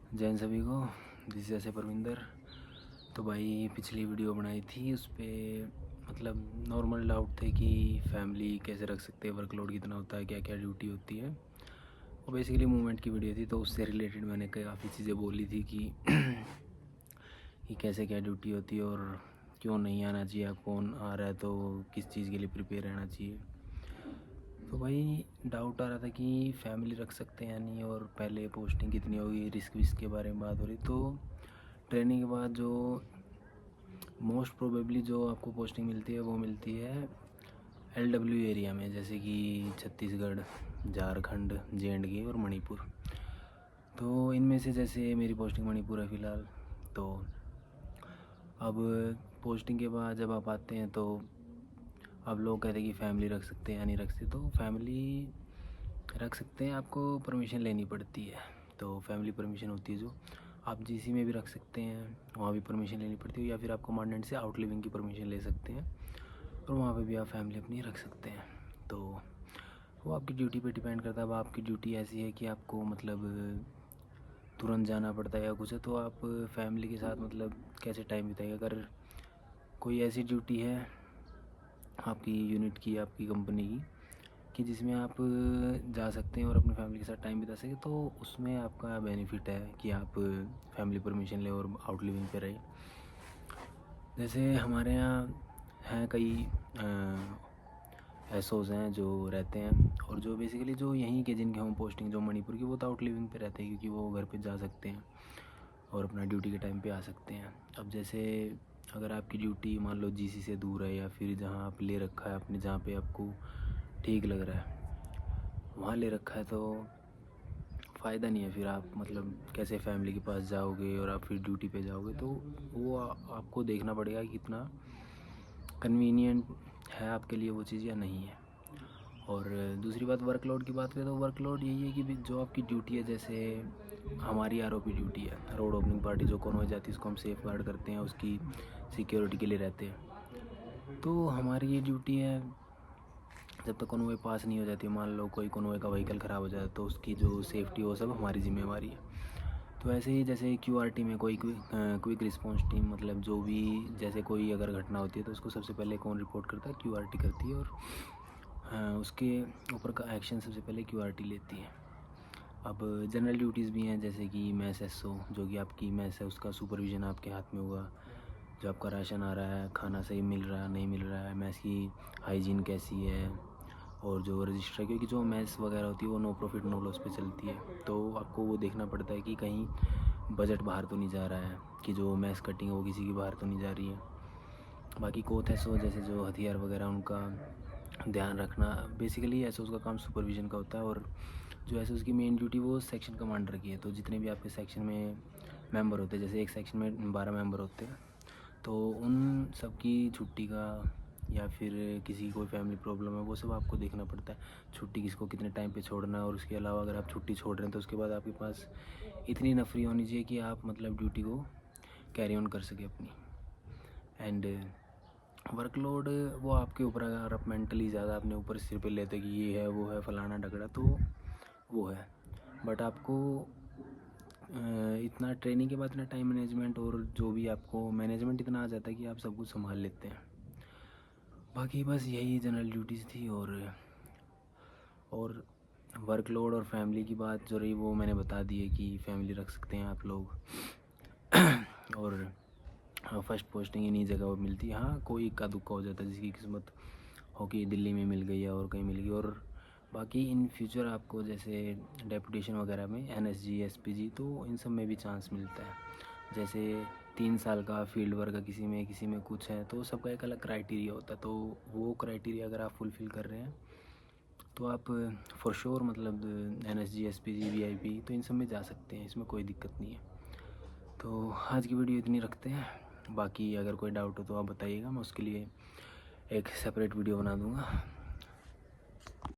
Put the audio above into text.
जैन सभी को, दिस जैसे परविंदर। तो भाई पिछली वीडियो बनाई थी, उस पर मतलब नॉर्मल डाउट थे कि फैमिली कैसे रख सकते हैं, वर्कलोड कितना होता है, क्या क्या ड्यूटी होती है। वो बेसिकली मूवमेंट की वीडियो थी, तो उससे रिलेटेड मैंने काफ़ी चीज़ें बोली थी कि कि कैसे क्या ड्यूटी होती है और क्यों नहीं आना चाहिए, आप कौन आ रहा है तो किस चीज़ के लिए प्रिपेयर रहना चाहिए। तो भाई डाउट आ रहा था कि फैमिली रख सकते हैं या नहीं, और पहले पोस्टिंग कितनी होगी, रिस्क विस्क के बारे में बात हो रही। तो ट्रेनिंग के बाद जो मोस्ट प्रोबेबली जो आपको पोस्टिंग मिलती है वो मिलती है LW एरिया में, जैसे कि छत्तीसगढ़, झारखंड, JNK और मणिपुर। तो इनमें से जैसे मेरी पोस्टिंग मणिपुर है फ़िलहाल। तो अब पोस्टिंग के बाद जब आप आते हैं तो अब लोग कहते हैं कि फ़ैमिली रख सकते हैं या नहीं रख सकते। तो फैमिली रख सकते हैं, आपको परमिशन लेनी पड़ती है। तो फैमिली परमिशन होती है जो आप GC में भी रख सकते हैं, वहाँ भी परमिशन लेनी पड़ती है, या फिर आप कमांडेंट से आउट लिविंग की परमिशन ले सकते हैं और वहाँ पे भी आप फैमिली अपनी रख सकते हैं। तो वो आपकी ड्यूटी पे डिपेंड करता है। अब आपकी ड्यूटी ऐसी है कि आपको मतलब तुरंत जाना पड़ता है या कुछ है, तो आप फैमिली के साथ मतलब कैसे टाइम बिताएगा। अगर कोई ऐसी ड्यूटी है आपकी यूनिट की, आपकी कंपनी की, कि जिसमें आप जा सकते हैं और अपनी फैमिली के साथ टाइम बिता सकें, तो उसमें आपका बेनिफिट है कि आप फैमिली परमिशन लें और आउट लिविंग पे रहें। जैसे हमारे यहाँ हैं कई एसओज हैं जो रहते हैं, और जो बेसिकली जो यहीं के जिनके होम पोस्टिंग जो मणिपुर की, वो तो आउट लिविंग पे रहते हैं क्योंकि वो घर पे जा सकते हैं और अपना ड्यूटी के टाइम पे आ सकते हैं। अब जैसे अगर आपकी ड्यूटी मान लो GC से दूर है, या फिर जहाँ आप ले रखा है अपने, जहाँ पे आपको ठीक लग रहा है वहाँ ले रखा है, तो फ़ायदा नहीं है। फिर आप मतलब कैसे फैमिली के पास जाओगे और आप फिर ड्यूटी पे जाओगे, तो वो आपको देखना पड़ेगा कि कितना कन्वीनियंट है आपके लिए वो चीज़ या नहीं है। और दूसरी बात, वर्कलोड की बात करें तो वर्कलोड यही है कि जो आपकी ड्यूटी है, जैसे हमारी ROP ड्यूटी है, रोड ओपनिंग पार्टी जो कॉन्वॉय जाती है उसको हम सेफ गार्ड करते हैं, उसकी सिक्योरिटी के लिए रहते हैं। तो हमारी ये ड्यूटी है, जब तक कॉन्वॉय पास नहीं हो जाती, मान लो कोई कॉन्वॉय का व्हीकल ख़राब हो जाए, तो उसकी जो सेफ्टी हो सब हमारी ज़िम्मेवारी है। तो ऐसे ही जैसे QRT में कोई क्विक रिस्पॉन्स टीम, मतलब जो भी जैसे कोई अगर घटना होती है तो उसको सबसे पहले कौन रिपोर्ट करता है, QRT करती है, और उसके ऊपर का एक्शन सबसे पहले QRT लेती है। अब जनरल ड्यूटीज़ भी हैं, जैसे कि मैस SO, जो कि आपकी मैस है उसका सुपरविज़न आपके हाथ में होगा। जो आपका राशन आ रहा है, खाना सही मिल रहा है नहीं मिल रहा है, मैस की हाइजीन कैसी है, और जो रजिस्टर, क्योंकि जो मैस वगैरह होती है वो नो प्रॉफिट नो लॉस पे चलती है, तो आपको वो देखना पड़ता है कि कहीं बजट बाहर तो नहीं जा रहा है, कि जो मैस कटिंग है वो किसी की बाहर तो नहीं जा रही है। बाकी कोथ SO जैसे जो हथियार वगैरह उनका ध्यान रखना, बेसिकली SOs का काम सुपरविज़न का होता है। और जो SOs की मेन ड्यूटी वो सेक्शन कमांडर की है। तो जितने भी आपके सेक्शन में मेंबर होते हैं, जैसे एक सेक्शन में 12 मेंबर होते हैं, तो उन सब की छुट्टी का, या फिर किसी की कोई फैमिली प्रॉब्लम है, वो सब आपको देखना पड़ता है। छुट्टी किसको कितने टाइम पे छोड़ना है, और उसके अलावा अगर आप छुट्टी छोड़ रहे हैं तो उसके बाद आपके पास इतनी नफरी होनी चाहिए कि आप मतलब ड्यूटी को कैरी ऑन कर सके अपनी। एंड वर्कलोड वो आपके ऊपर, अगर आप मेंटली ज़्यादा अपने ऊपर सिर पे लेते कि ये है वो है फलाना ढगड़ा, तो वो है। बट आपको इतना ट्रेनिंग के बाद इतना टाइम मैनेजमेंट और जो भी आपको मैनेजमेंट इतना आ जाता है कि आप सब कुछ संभाल लेते हैं। बाकी बस यही जनरल ड्यूटीज़ थी। और वर्कलोड और फैमिली की बात जो रही वो मैंने बता दी है कि फैमिली रख सकते हैं आप लोग। और हाँ, फर्स्ट पोस्टिंग इन्हीं जगह पर मिलती है। हाँ, कोई इक्का दुक्का हो जाता है जिसकी किस्मत हो कि दिल्ली में मिल गई है और कहीं मिल गई। और बाकी इन फ्यूचर आपको जैसे डेपुटेशन वगैरह में NSG SPG, तो इन सब में भी चांस मिलता है। जैसे 3 साल का फील्ड वर्क है किसी में कुछ है, तो सबका एक अलग क्राइटेरिया होता है। तो वो क्राइटेरिया अगर आप फुलफ़िल कर रहे हैं तो आप फॉर श्योर मतलब NSG SPG VIP तो इन सब में जा सकते हैं, इसमें कोई दिक्कत नहीं है। तो आज की वीडियो इतनी रखते हैं। बाकी अगर कोई डाउट हो तो आप बताइएगा, मैं उसके लिए एक सेपरेट वीडियो बना दूँगा।